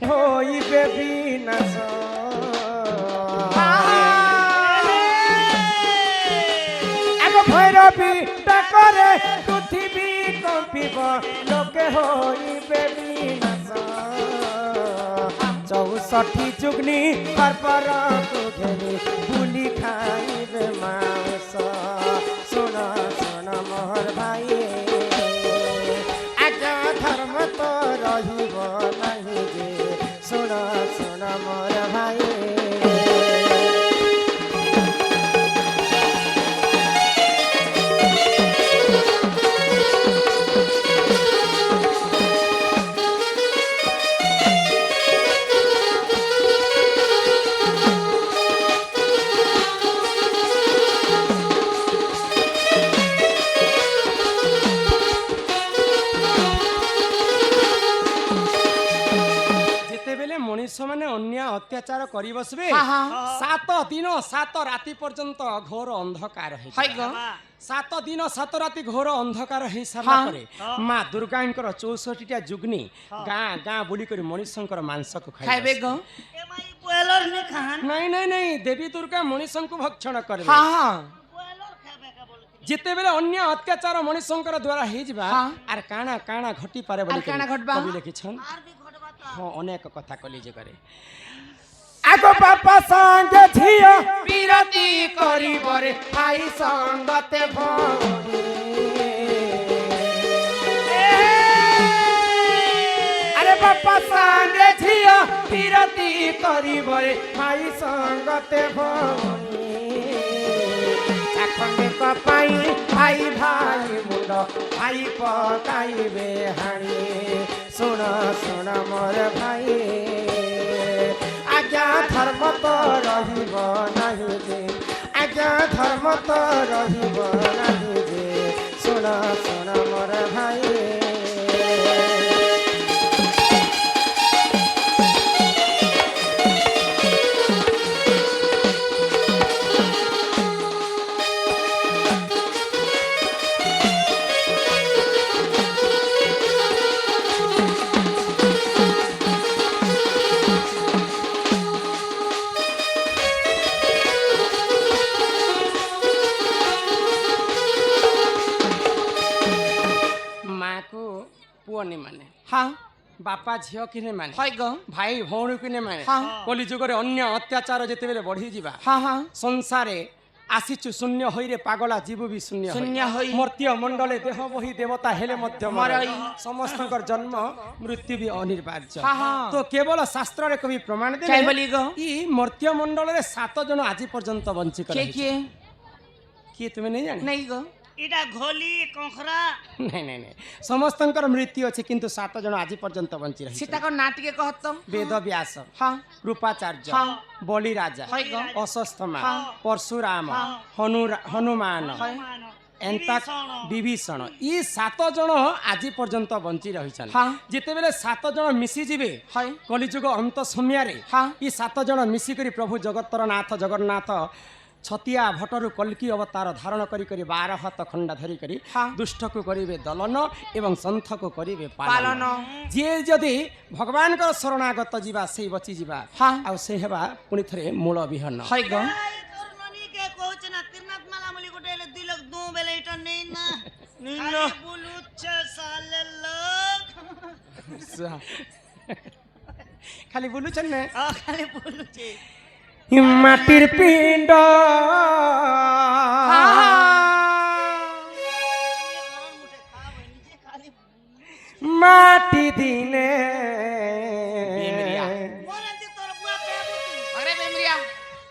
হইবে বিনাশ এক ভৈরবী ডাকরে পৃথিবী কম্পিব লোকে হইবে বিনাশ 64 যুগ্নি পরপর ঘেরি বুলি খাইবে মাংস শুন শুন মোর ভাই আজ ধর্ম তো রহিব নাহি যে শুন শুন মোর ভাই মনুষ্য মানে অন্যায় অত্যাচার করি বসবে 7 দিন 7 রাতি পর্যন্ত ঘোর অন্ধকার হয়ে 7 দিন 7 রাতি ঘোর অন্ধকার হয়ে সারা পরে মা দুর্গাঙ্কর 64টা যুগ্নি গাঁ গাঁ বুলি করে মনুষ্যঙ্কর মাংসকু খাইবে গো নাই নাই নাই দেবী দুর্গা মনুষ্যঙ্কু ভক্ষণ করবে যেতেবেলে অন্য অত্যাচার মনুষ্যঙ্কর দ্বারা হয়ে যা আর কাଣା কাଣା ঘটি পারে বলি কবি লিখিছন হ্যাঁ অনেক কথা কলিজে করে আগো বাপা সঙ্গে ঝিও বিরতি করিবরে ভাই সঙ্গতে ভরে আরে বাপা সঙ্গে ঝিও বিরতি করিবরে ভাই সঙ্গতে ভরে এখনে কপাই ভাই ভাই মুন্ড ভাই পকাইবে হাড়ি শুন শুন মোর ভাই আজ্ঞা ধর্ম তো রহিব নাহি যে আজ্ঞা ধর্ম তো রহিব নাহি যে শুন শুন মোর ভাই বাপা ঝিও কিনে মানে ভাই ভৌণী কিনে মানে কলি যুগরে অন্য অত্যাচার যেতেবেলে বঢ়ি যা সংসারে আসিছু শূন্য হইরে পাগলা জীব বি শূন্য শূন্য হই মর্ত্য মণ্ডলে দেহ বহি দেবতা হেলে মধ্য মরাই সমস্তଙ୍କର জন্ম মৃত্যু বি অনিবার্য তো কেবল শাস্ত্ରରେ কবি প্রমাণ দেলে ই মর্ত্য মণ্ডଳରେ 7 জন আজি পর্যন্ত বঞ্চি করে কি তুমি নেই জানি নাই গো এটা ঘলি কখরা নাই নাই নাই সমস্তଙ୍କର মৃত্যু আছে কিন্তু 7 জন আজি পর্যন্ত বঞ্চি রহি সেটা কোন নাটিকে কহত বেদ ব্যাস কৃপাচার্য বলি রাজা অশ্বত্থামা পরশুরাম হনুমান এন্তা বিভীষণ ই 7 জন আজি পর্যন্ত বঞ্চি রহিছন যেতেবেলে 7 জন মিশি ଯିବେ কলিযুগ অন্ত সময়ারে ই 7 জন মিশি করি প্রভু জগত্তর নাথ জগন্নাথ ছতিয়া ভটরু কলকি অবতার ধারণ করি করি 12 হাত খণ্ডা ধরি করি দুষ্টকু করিবে দলন এবং সন্থকু করিবে পালন যে যদি ভগবানଙ୍କର শরণাগত ଯିବା সেই বচি ଯିବା ଆଉ ସେ ହେବା ପୁଣି ଥରେ ମୂଳ ବିହନ ହାଇ ଗ ତୋରନୀ କେ କହୁଛ ନା ତ୍ରିନାଥ ମାଲା ମଲି ଗୋଟେ 2 লাখ দু বেলে এটা নেই না নিলো বুলুচ্ছ সালে লোক খালি বুলুছেন না খালি বুলুছে মাটির পিণ্ড মাটি দিনে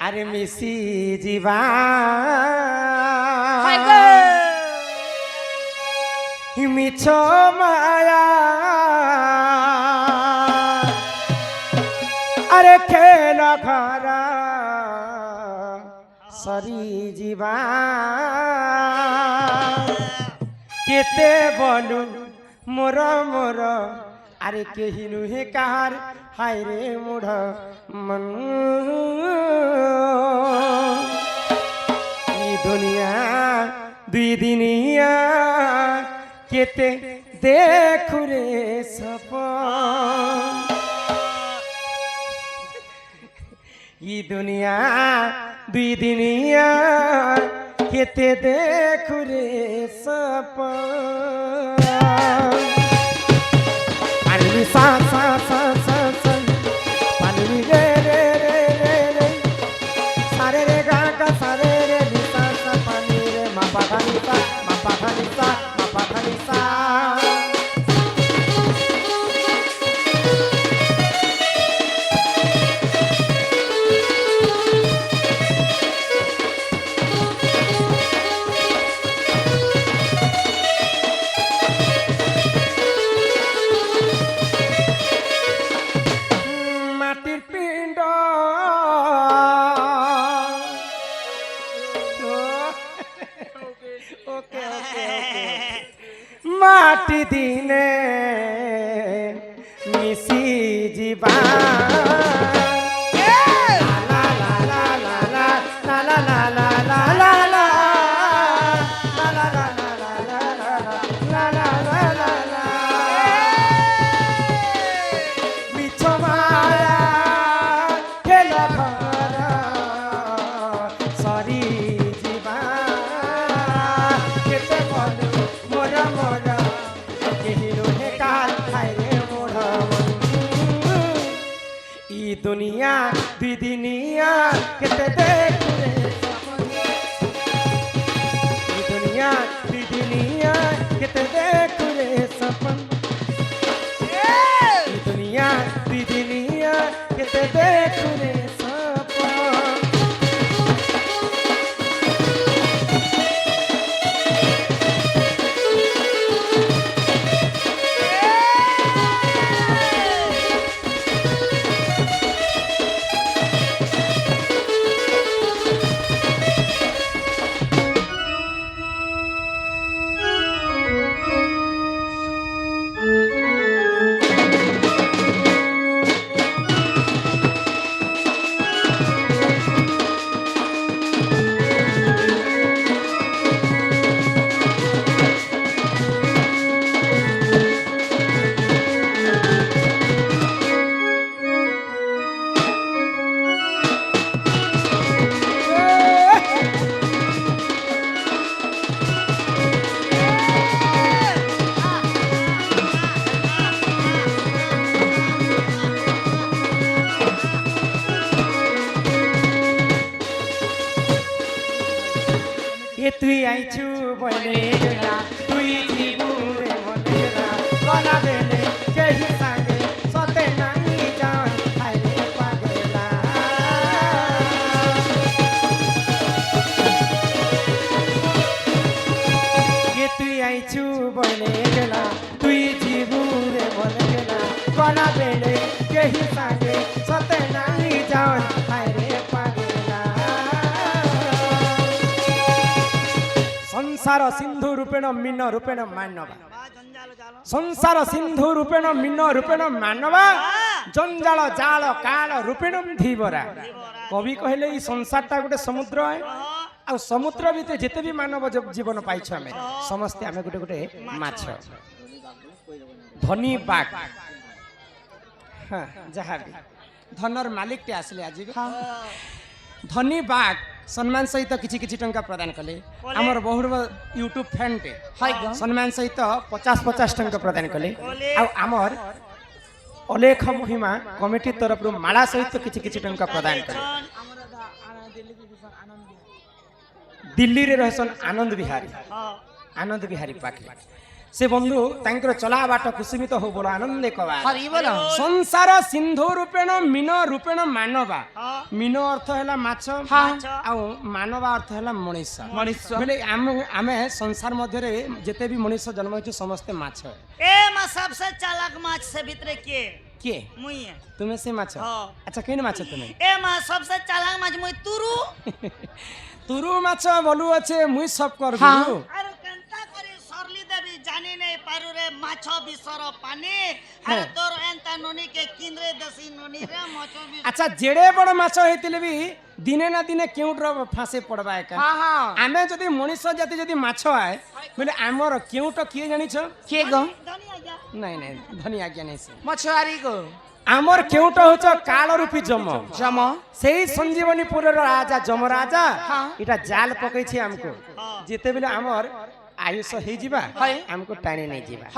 আরে মিশি যা মিছ মায়া আরে খেল ঘর সরি যা কেতে বলু মোর মোর আরে কেহি নুহে কাহার হায় রে মুঢ় মন এই দুনিয়া দুই দিনিয়া কেতে দেখুরে সপন ই দুনিয়া দুই দিনিয়া কেতে দেখু রে সপন পানি সা সা সা সা সা পানি রে রে রে রে রে সারে রে গা গা সারে রে নি সা সা পানি রে মা পা ধা নি সা মা পা ধা নি সা মা পা ধা নি সা মাটি দিনে মিশি জীবা दुनिया दीदिनिया किते देखू रे दुनिया दीदिनिया किते देखू रे सपन दुनिया दीदिनिया किते देखू रे सपन তুই আইছু বলে গেলা তুই জীবনে মনে না গলা বেলে কেহি সাগে সতে নাই জান হাইরে পাগলা কে তুই আইছু বলে গেলা তুই জীবনে মনে গেলা গলা বেলে কেহি সাগে সতে নাই জান হাইরে পাগলা संसार सिंधु रूपेण मीन रूपेण मानव संसार सिंधु रूपेण मीन रूपेण मानव जंजाल जाल काल रूपेण धीवरा कवि कहले ई संसारटा गोटे समुद्र है आ समुद्र भितर जेते भी मानव जीवन पाइछ हमें समस्त हमें गोटे गोटे माछ धनी बाग हां जहां भी धनर मालिक टे आसले आज धनी बाग सम्मान सहित किछि किछि टंका प्रदान कले हमर बहुर यूट्यूब फैन टे सम्मान सहित 50-50 टंका प्रदान कले आ हमर अलेख महिमा कमिटी तरफ रु माला सहित किछि किछि टंका प्रदान कले दिल्ली रे रहसन आनंद बिहारी पाखे से बंधु तांकर चला बाट कुसुमित हो बोलो आनंद कवा संसार सिंधु रूपेण मीन रूपेण मानवा मीन अर्थ हैला माछ आ मानवा अर्थ हैला मनुष्य बोले आमे संसार मध्य रे जेते भी मनुष्य जन्म होछ समस्त माछ ए मा सबसे चालाक माछ से भीतर के मुई है तुम्हें से माछ अच्छा केन माछ तुम्हें ए मा सबसे चालाक माछ मुई तुरु माछ बोलू अच्छे मुई सब कर गुरु जानी नहीं पारु रे माछो बिसर पानी अरे तोर एंता नोनी के किंद्रे दसी नोनी रे माछो बिसर अच्छा जेड़े बड़ माछो हेतिले भी दिने ना दिने केउटर फांसे पड़बा एका आमे जदी मनुष्य जाति जदी माछो आए बोले हमर केउट किए जानि छ के ग धनी आज्ञा नहीं धनी आज्ञा नहीं से मछुआरी को আমার কেউটা হচ্ছে কাল রূপী যম যম সেই সঞ্জীবনীপুরের রাজা যমরাজা এটা জাল পকাইছে আমকো যেতেবেলে আমার আয়ুষ হয়ে যাবা আমকো টানি নেই যাবা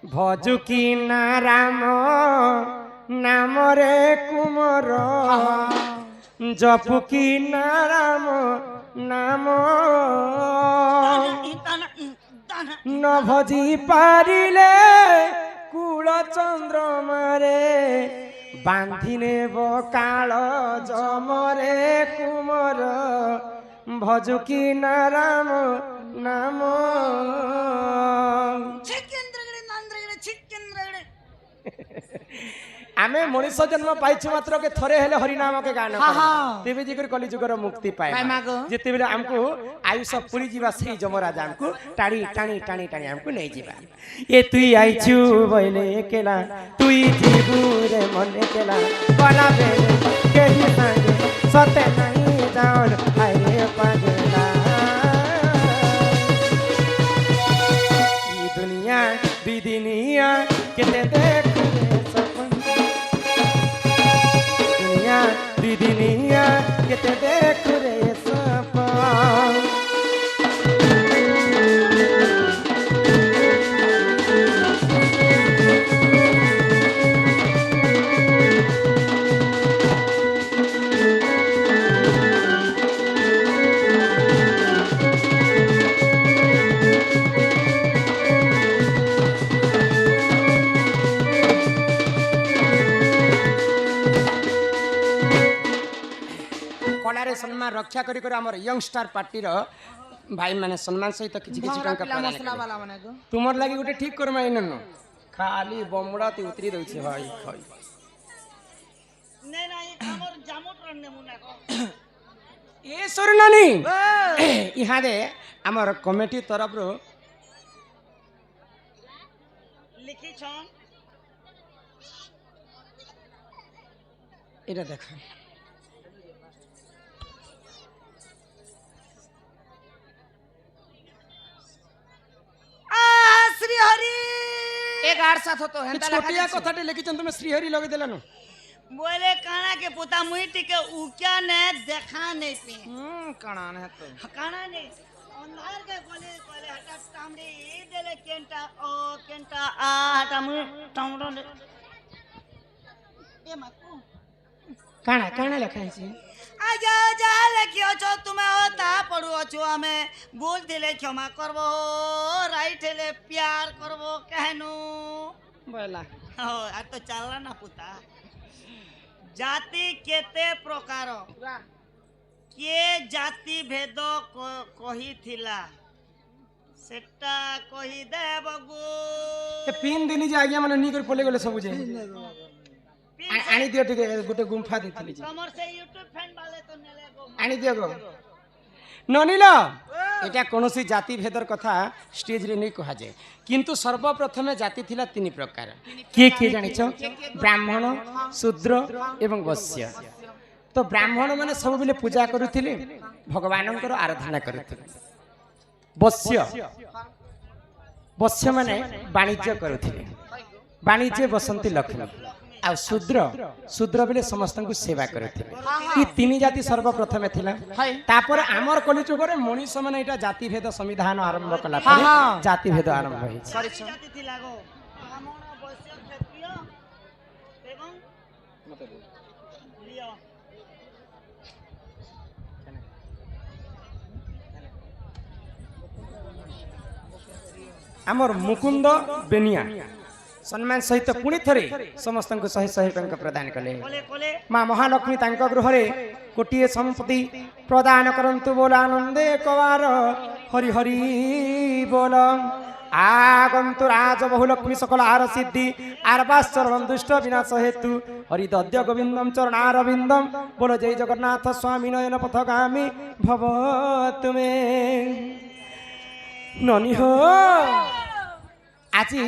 ভজু কি না রাম নামরে কুমর জপু কি না রাম নাম ন ভজি পারিলে কুল চন্দ্রমারে বাঁধি নেব কাল জমরে কুমর ভজু কি না রাম নাম আমি মনুষ্য জন্ম পাইছু মাত্র কে থরে হেলে হরিনাম কে গান তেবে জিগর কলি যুগর মুক্তি পায় যেতেবেলে আমকু আয়ুষ পুরি ଯିବା সেই যমরাজা আমকু টাড়ি টানি টানি টানি আমকু নেই ଯିବା এ তুই আইছু বইলে কেলা তুই জীবু রে মনে কেলা কলা বেলে কে হি সাঙ্গে সতে নাই যাওন হায় রে পাগলা এই দুনিয়া বিদিনিয়া কেতে দেখু দিদিনিয়া কেতে দেখু রে সপন কলারে সম্মান রক্ষা করি করে আমার ইয়ংস্টার পার্টির ভাই মানে সম্মান সহিত কিছু কিছু টাকা তোমার লাগি গোটে ঠিক করমা এনন খালি বমড়া তে উতরি দউছে ভাই খাই নে নাই আমার জামুট রন্নে মুনা কো এ সরনানি ইহাদে আমার কমিটি তরফরু লিখিছ এটা দেখা শ্রী হরি एक आर साथ हो तो हेंता छोटिया कथाटे लिखिछन तुमे श्रीहरि लगे देलानु बोले काना के पुता मुई टिके उक्या ने देखा नहीं पे कणान है तो काना नहीं अंधार के बोले बोले हटा टामड़े ए देले केंटा ओ केंटा आ हटा मुई टामड़ो ए माकू काना काना लिखा है आजा जा लेखियो छो तुमे होता पड़ुओ छो हमें बोल दिले क्षमा करबो राइट हेले प्यार करबो कहनु बोला हो आ तो चलला ना पुता जाति केते प्रकार के जाति भेद कही थिला सेटा कही दे बगु ए पिन दिनी जे आज्ञा माने नी कर पले गेले सब जे आनी दियो टिके गुटे गुंफा देथिली जे तमर से यूट्यूब फैन वाले तो नेले गो आनी दियो गो ननिल এটা কোনসি জাতি ভেদর কথা স্টেজ রে নেই কহা যায় কিন্তু সর্বপ্রথমে জাতি থিলা তিন প্রকার কে কে জানিছ ব্রাহ্মণ শূদ্র এবং বৈশ্য তো ব্রাহ্মণ মানে সবুলে পূজা করুଥିଲେ ভগবানଙ୍କର আরাধনা করুଥିଲେ বৈশ্য বৈশ্য মানে বাণিজ্য করুଥିଲେ বাণিজ্য বসন্তী লক্ষ্মী आ शूद्र शूद्र बेले समस्त को सेवा करते ये तीन जाति सर्वप्रथमे थिला तापर आमर कलिजुग रे मनीष माने एटा जाति भेद संविधान आरंभ कला पर जाति भेद आरंभ होई जाति थिला गो ब्राह्मण वैश्य क्षत्रिय एवं लियो आमर मुकुंद बेनिया सम्मान सहित पुणी थरे समस्त को 100 टंका प्रदान कले माँ महालक्ष्मी तांका गृह रे कोटिए संपत्ति प्रदान करंतु बोल आनंदे कवार हरि हरि बोल आगंतु राज बहुलक्ष्मी सकल आर सिद्धि आरवाश्चरण दुष्ट विनाश हेतु हरि दद्य गोविंदम चरणारविंदम बोल जय जगन्नाथ स्वामी नयन पथगामी भव तुमे ननी हो আজি